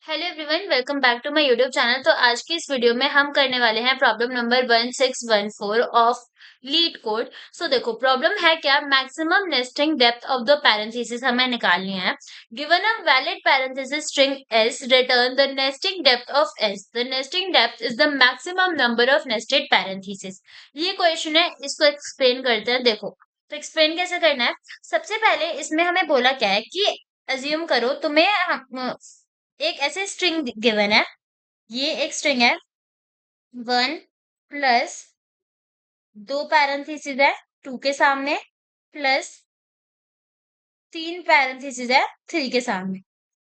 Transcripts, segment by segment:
Hello everyone, welcome back to my YouTube channel. तो आज की इस वीडियो में हम करने वाले हैं problem number 1614 of LeetCode. So देखो, प्रॉब्लम है क्या, maximum nesting depth of the parentheses हमें निकालनी है। Given a valid parentheses string S, return the nesting depth of S. The nesting depth is the maximum number of nested parentheses. ये question है, इसको explain करते हैं। देखो, तो एक्सप्लेन कैसे करना है। सबसे पहले इसमें हमें बोला क्या है कि अज्यूम करो तुम्हें एक ऐसे स्ट्रिंग गिवन है। ये एक स्ट्रिंग है, 1 प्लस 2 पैरेंथेसिस है 2 के सामने, प्लस 3 पैरेंथेसिस है 3 के सामने।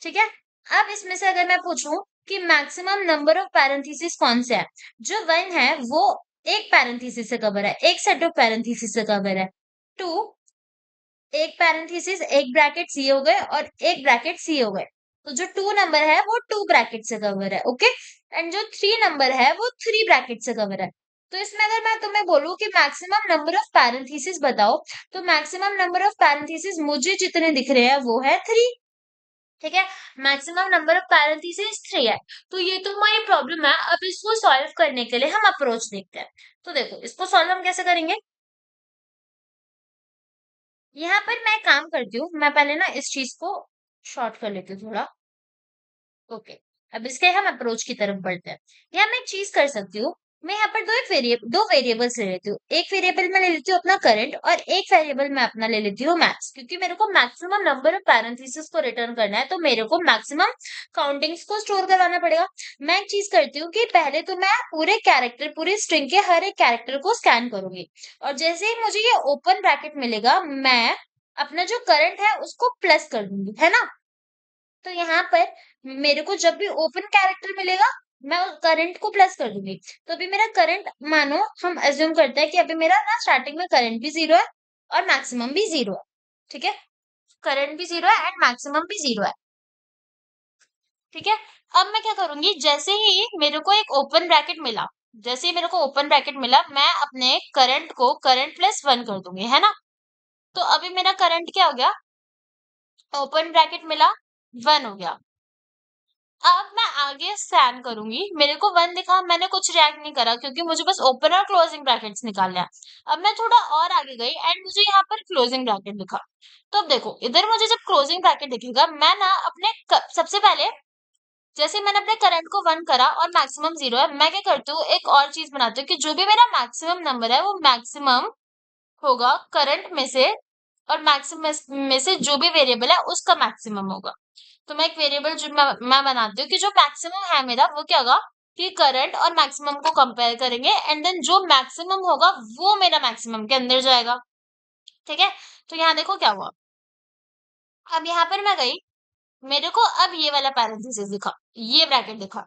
ठीक है। अब इसमें से अगर मैं पूछूं कि मैक्सिमम नंबर ऑफ पैरेंथेसिस कौन से है, जो 1 है वो एक पैरेंथेसिस से कवर है, एक सेट ऑफ पैरेंथेसिस से कवर है। 2, एक पैरेंथेसिस एक ब्रैकेट सी हो गए और एक ब्रैकेट सी हो गए। तो जो 2 नंबर है वो 2 ब्रैकेट से कवर है, ओके। एंड जो 3 नंबर है वो 3 ब्रैकेट से कवर है। तो इसमें अगर मैं तुम्हें बोलूं कि मैक्सिमम नंबर ऑफ पैरेंथेसिस बताओ, तो मैक्सिमम नंबर ऑफ पैरेंथेसिस मुझे जितने दिख रहे हैं वो है 3। ठीक है। मैक्सिमम नंबर ऑफ पैरेंथेसिस 3 है। तो ये तो हमारी प्रॉब्लम है। अब इसको सॉल्व करने के लिए हम अप्रोच देखते हैं। तो देखो, इसको सॉल्व हम कैसे करेंगे। यहाँ पर मैं काम करती हूँ, मैं पहले ना इस चीज को शॉर्ट कर लेती हूँ थोड़ा। ओके। अब इसके हम अप्रोच की तरफ बढ़ते हैं। यहाँ मैं एक चीज कर सकती हूँ। मैं यहाँ पर दो वेरिएबल्स ले लेती हूँ। एक वेरिएबल मैं ले लेती हूँ अपना करंट, और एक वेरिएबल मैं अपना ले लेती हूँ मैथ्स, क्योंकि मेरे को मैक्सिमम नंबर ऑफ पैरेंथेसिस को रिटर्न करना है, तो मेरे को मैक्सिमम काउंटिंग्स को स्टोर करवाना पड़ेगा। मैं एक चीज करती हूँ कि पहले तो मैं पूरे कैरेक्टर, पूरी स्ट्रिंग के हर एक कैरेक्टर को स्कैन करूंगी, और जैसे ही मुझे ये ओपन ब्रैकेट मिलेगा, मैं अपना जो करंट है उसको प्लस कर दूंगी, है ना। तो यहाँ पर मेरे को जब भी ओपन कैरेक्टर मिलेगा, मैं उस करंट को प्लस कर दूंगी। तो अभी मेरा करंट, मानो हम अज्यूम करते हैं कि अभी मेरा ना स्टार्टिंग में करंट भी 0 है और मैक्सिमम भी 0 है। ठीक है। करंट भी 0 है एंड मैक्सिमम भी 0 है। ठीक है। अब मैं क्या करूंगी, जैसे ही मेरे को एक ओपन ब्रैकेट मिला, जैसे ही मेरे को ओपन ब्रैकेट मिला, मैं अपने करंट को करंट प्लस 1 कर दूंगी, है ना। तो अभी मेरा करंट क्या हो गया, ओपन ब्रैकेट मिला, 1 हो गया। अब मैं आगे स्कैन करूंगी, मेरे को 1 दिखा, मैंने कुछ रिएक्ट नहीं करा क्योंकि मुझे बस ओपन और क्लोजिंग ब्रैकेट्स निकालना है। अब मैं थोड़ा और आगे गई एंड मुझे यहाँ पर क्लोजिंग ब्रैकेट दिखा। तो अब देखो, इधर मुझे जब क्लोजिंग ब्रैकेट दिखेगा, मैं ना सबसे पहले, जैसे मैंने अपने करंट को 1 करा और मैक्सिमम 0 है, मैं क्या करती हूँ, एक और चीज बनाती हूँ कि जो भी मेरा मैक्सिमम नंबर है वो मैक्सिमम होगा करंट में से, और मैक्सिमम में से जो भी वेरिएबल है उसका मैक्सिमम होगा। तो मैं एक वेरिएबल जो मैं बनाती हूँ कि जो मैक्सिमम है मेरा, वो क्या होगा कि करंट और मैक्सिमम को कंपेयर करेंगे, एंड देन जो मैक्सिमम होगा वो मेरा मैक्सिमम के अंदर जाएगा। ठीक है। तो यहाँ देखो क्या हुआ। अब यहाँ पर मैं गई, मेरे को अब ये वाला पैरेंथेसिस दिखा, ये ब्रैकेट दिखा।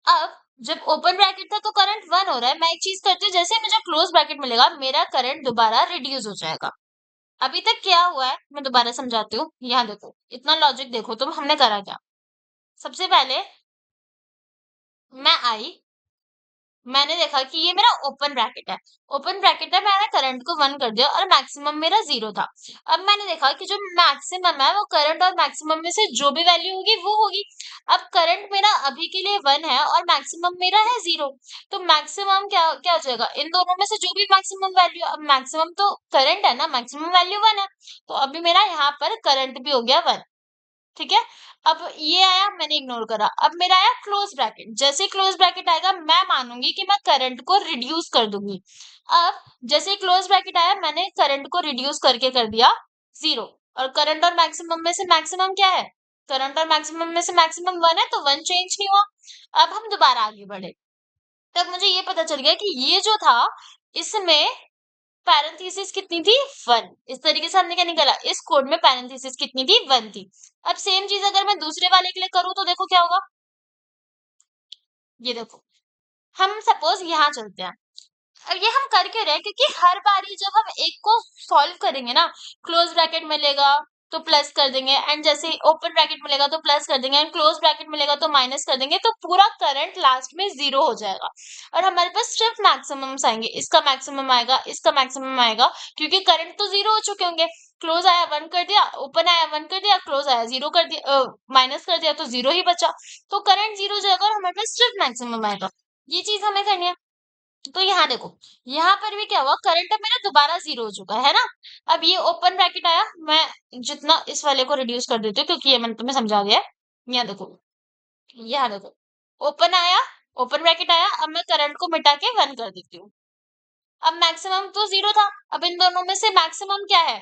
अब जब ओपन ब्रैकेट था तो करंट 1 हो रहा है, मैं एक चीज करती हूँ, जैसे मुझे क्लोज ब्रैकेट मिलेगा, मेरा करंट दोबारा रिड्यूस हो जाएगा। अभी तक क्या हुआ है मैं दोबारा समझाती हूँ। यहाँ देखो, इतना लॉजिक देखो तुम, हमने करा क्या। सबसे पहले मैं आई, मैंने देखा कि ये मेरा ओपन ब्रैकेट है, ओपन ब्रैकेट है, मैंने करंट को 1 कर दिया और मैक्सिमम मेरा 0 था। अब मैंने देखा कि जो मैक्सिमम है वो करंट और मैक्सिमम में से जो भी वैल्यू होगी वो होगी। अब करंट मेरा अभी के लिए 1 है और मैक्सिमम मेरा है 0। तो मैक्सिमम क्या क्या हो जाएगा, इन दोनों में से जो भी मैक्सिमम वैल्यू, अब मैक्सिमम तो करंट है ना, मैक्सिमम वैल्यू 1 है, तो अभी मेरा यहाँ पर करंट भी हो गया 1। ठीक है। अब ये आया, मैंने इग्नोर करा। अब मेरा आया क्लोज ब्रैकेट, जैसे क्लोज ब्रैकेट आएगा मैं मानूंगी कि मैं करंट को रिड्यूस कर दूंगी। अब जैसे क्लोज ब्रैकेट आया, मैंने करंट को रिड्यूस करके कर दिया 0। और करंट और मैक्सिमम में से मैक्सिमम क्या है, करंट और मैक्सिमम में से मैक्सिमम 1 है, तो 1 चेंज नहीं हुआ। अब हम दोबारा आगे बढ़े, तब मुझे ये पता चल गया कि ये जो था, इसमें पैरेंथेसिस कितनी थी, 1। इस तरीके से हमने क्या निकाला, इस कोड में पैरेंथेसिस कितनी थी, 1 थी। अब सेम चीज अगर मैं दूसरे वाले के लिए करूं तो देखो क्या होगा। ये देखो, हम सपोज यहाँ चलते हैं। अब ये हम कर क्यों रहे हैं, क्योंकि हर बारी जब हम एक को सॉल्व करेंगे ना, क्लोज ब्रैकेट मिलेगा तो प्लस कर देंगे, एंड जैसे ही ओपन ब्रैकेट मिलेगा तो प्लस कर देंगे, एंड क्लोज ब्रैकेट मिलेगा तो माइनस कर देंगे, तो पूरा करंट लास्ट में 0 हो जाएगा और हमारे पास सिर्फ मैक्सिमम्स आएंगे। इसका मैक्सिमम आएगा, इसका मैक्सिमम आएगा, क्योंकि करंट तो 0 हो चुके होंगे। क्लोज आया 1 कर दिया, ओपन आया 1 कर दिया, क्लोज आया 0 कर दिया, माइनस कर दिया तो 0 ही बचा। तो करंट 0 हो जाएगा और हमारे पास सिर्फ मैक्सिमम आएगा। ये चीज हमें करनी है। तो यहाँ देखो, यहाँ पर भी क्या हुआ, करंट अब मेरा दोबारा 0 हो चुका है ना। अब ये ओपन ब्रैकेट आया, मैं जितना इस वाले को रिड्यूस कर देती हूँ क्योंकि ये मैंने तुम्हें समझा दिया है। यहाँ देखो, ओपन आया, ओपन ब्रैकेट आया, अब मैं करंट को मिटा के 1 कर देती हूँ। अब मैक्सिमम तो 0 था, अब इन दोनों में से मैक्सिमम क्या है,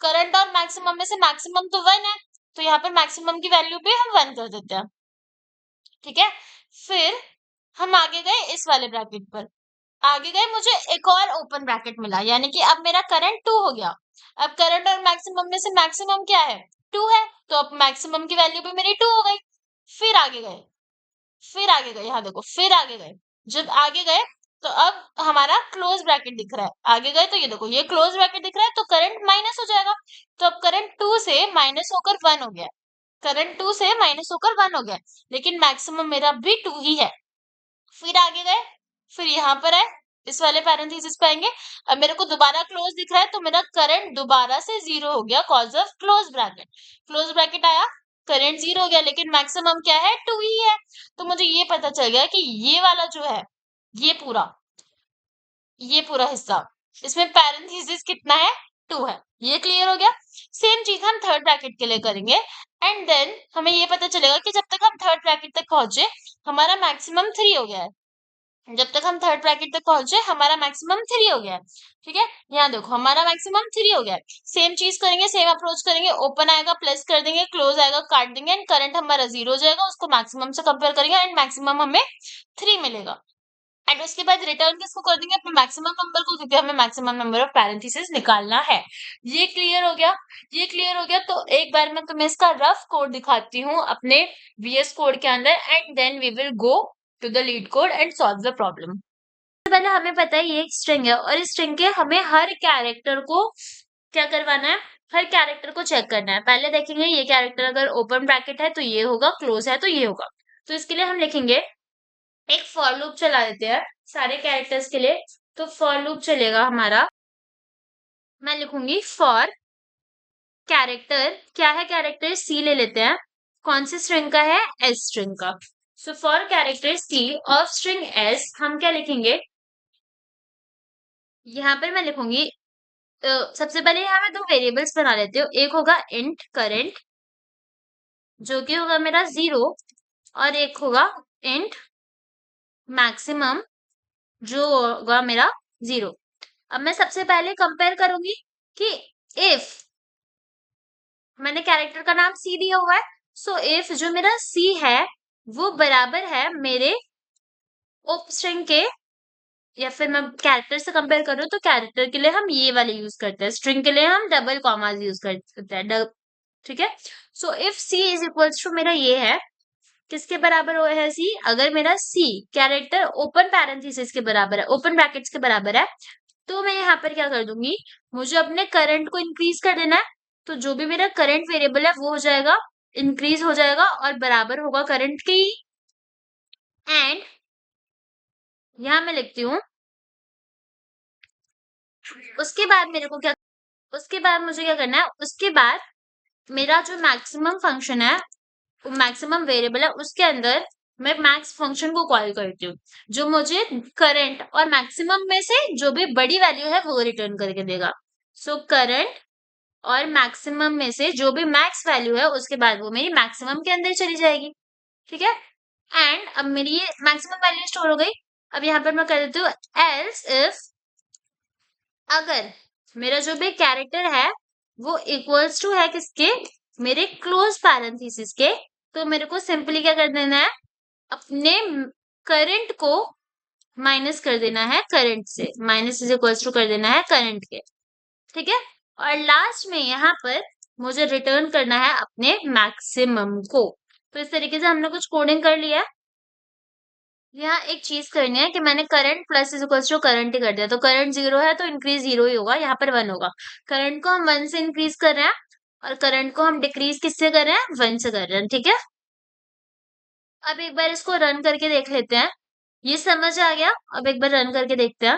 करंट और मैक्सिमम में से मैक्सिमम तो 1 है, तो यहाँ पर मैक्सिमम की वैल्यू पे हम 1 कर देते हैं। ठीक है, फिर हम आगे गए इस वाले ब्रैकेट पर, आगे गए, मुझे एक और ओपन ब्रैकेट मिला, यानी कि अब मेरा करंट 2 हो गया। अब करंट और मैक्सिमम में से मैक्सिमम क्या है, 2 है, तो अब मैक्सिमम की वैल्यू भी मेरी 2 हो गई। फिर आगे गए, फिर आगे गए, यहाँ देखो, फिर आगे गए। जब आगे गए तो अब हमारा क्लोज ब्रैकेट दिख रहा है, आगे गए तो ये देखो, ये क्लोज ब्रैकेट दिख रहा है, तो करंट माइनस हो जाएगा। तो अब करंट 2 से माइनस होकर 1 हो गया, करंट 2 से माइनस होकर 1 हो गया, लेकिन मैक्सिमम मेरा भी 2 ही है। फिर आगे गए, फिर यहाँ पर आए, इस वाले पैरेंथेसिस पे आएंगे। अब मेरे को दोबारा क्लोज दिख रहा है, तो मेरा करंट दोबारा से 0 हो गया cause of close bracket. Close bracket आया, करंट 0 हो गया, लेकिन मैक्सिमम क्या है, 2 ही है। तो मुझे ये पता चल गया कि ये वाला जो है, ये पूरा ये पूरा हिस्सा, इसमें पैरेंथेसिस कितना है, 2 है। ये क्लियर हो गया। सेम चीज हम थर्ड ब्रैकेट के लिए करेंगे, एंड देन हमें ये पता चलेगा कि जब तक हम थर्ड ब्रैकेट तक पहुंचे, हमारा मैक्सिमम 3 हो गया है। जब तक हम थर्ड ब्रैकेट तक पहुंचे, हमारा मैक्सिमम 3 हो गया है। ठीक है, यहाँ देखो, हमारा मैक्सिमम 3 हो गया है। सेम चीज करेंगे, सेम अप्रोच करेंगे, ओपन आएगा प्लस कर देंगे, क्लोज आएगा काट देंगे, एंड करंट हमारा 0 हो जाएगा, उसको मैक्सिमम से कंपेयर करेंगे, एंड मैक्सिमम हमें 3 मिलेगा। एंड उसके बाद रिटर्न किसको कर देंगे, अपने मैक्सिमम नंबर को, क्योंकि हमें मैक्सिमम नंबर ऑफ पैरेंथेसिस निकालना है। ये क्लियर हो गया। ये क्लियर हो गया, तो एक बार मैं तुम्हें इसका रफ कोड दिखाती हूँ अपने VS कोड के अंदर, and then we will go to the LeetCode and solve the problem. सबसे पहले हमें पता है ये एक स्ट्रिंग है, और इस स्ट्रिंग के हमें हर कैरेक्टर को क्या करवाना है, हर कैरेक्टर को चेक करना है। पहले देखेंगे ये कैरेक्टर अगर ओपन ब्रैकेट है तो ये होगा, क्लोज है तो ये होगा। तो इसके लिए हम लिखेंगे, एक फॉर लूप चला देते हैं सारे कैरेक्टर्स के लिए। तो फॉर लूप चलेगा हमारा, मैं लिखूंगी फॉर कैरेक्टर, क्या है कैरेक्टर, सी ले लेते हैं। कौन सी स्ट्रिंग का है, एस स्ट्रिंग का। So for character c of string s हम क्या लिखेंगे, यहाँ पर मैं लिखूंगी, सबसे पहले यहाँ मैं दो वेरिएबल्स बना लेती हूँ। एक होगा इंट करेंट, जो कि होगा मेरा 0, और एक होगा इंट मैक्सिमम, जो होगा मेरा 0। अब मैं सबसे पहले कंपेयर करूंगी कि इफ मैंने कैरेक्टर का नाम सी दिया हुआ है, सो इफ जो मेरा सी है वो बराबर है मेरे उप स्ट्रिंग के, या फिर मैं कैरेक्टर से कंपेयर कर रही हूँ तो कैरेक्टर के लिए हम ये वाले यूज करते हैं, स्ट्रिंग के लिए हम डबल कॉमास यूज करते हैं। ठीक है, so if c is equals to मेरा ये है, किसके बराबर हो है सी, अगर मेरा सी कैरेक्टर ओपन पैरेंथेसिस के बराबर है, ओपन ब्रैकेट्स के बराबर है, तो मैं यहाँ पर क्या कर दूंगी, मुझे अपने करंट को इंक्रीज कर देना है। तो जो भी मेरा करंट वेरिएबल है वो हो जाएगा, इंक्रीज हो जाएगा और बराबर होगा करंट के ही। एंड यहाँ मैं लिखती हूँ, उसके बाद मेरे को क्या, उसके बाद मुझे क्या करना है, उसके बाद मेरा जो मैक्सिमम फंक्शन है, वो मैक्सिमम वेरिएबल है, उसके अंदर मैं मैक्स फंक्शन को कॉल करती हूँ, जो मुझे करंट और मैक्सिमम में से जो भी बड़ी वैल्यू है वो रिटर्न करके देगा। सो करंट और मैक्सिमम में से जो भी मैक्स वैल्यू है उसके बाद वो मेरी मैक्सिमम के अंदर चली जाएगी। ठीक है, एंड अब मेरी ये मैक्सिमम वैल्यू स्टोर हो गई। अब यहाँ पर मैं कर देती हूँ एल्स इफ, अगर मेरा जो भी कैरेक्टर है वो इक्वल्स टू है किसके, मेरे क्लोज पैरेंथेसिस के, तो मेरे को सिंपली क्या कर देना है, अपने करंट को माइनस कर देना है करंट से, माइनस इज इक्वल्स टू कर देना है करंट के। ठीक है, और लास्ट में यहाँ पर मुझे रिटर्न करना है अपने मैक्सिमम को। तो इस तरीके से हमने कुछ कोडिंग कर लिया है। यहाँ एक चीज करनी है कि मैंने current plus is equals to current ही कर दिया, तो करंट 0 है तो इंक्रीज 0 ही होगा, यहाँ पर 1 होगा। करंट को हम 1 से इंक्रीज कर रहे हैं और करंट को हम डिक्रीज किससे कर रहे हैं, 1 से कर रहे हैं, ठीक है। अब एक बार इसको रन करके देख लेते हैं। ये समझ आ गया? अब एक बार रन करके देखते हैं।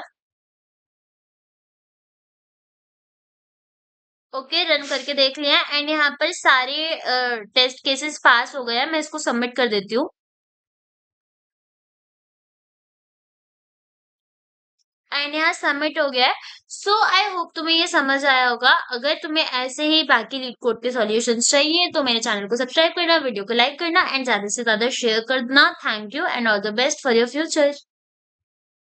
ओके, रन करके देख लिया एंड यहाँ पर सारे टेस्ट केसेस पास हो गए हैं। मैं इसको सबमिट कर देती हूँ एंड यहाँ सबमिट हो गया है। सो आई होप तुम्हें ये समझ आया होगा। अगर तुम्हें ऐसे ही बाकी लीड कोड के सॉल्यूशंस चाहिए तो मेरे चैनल को सब्सक्राइब करना, वीडियो को लाइक करना एंड ज्यादा से ज्यादा शेयर करना। Thank you and all the best for your future.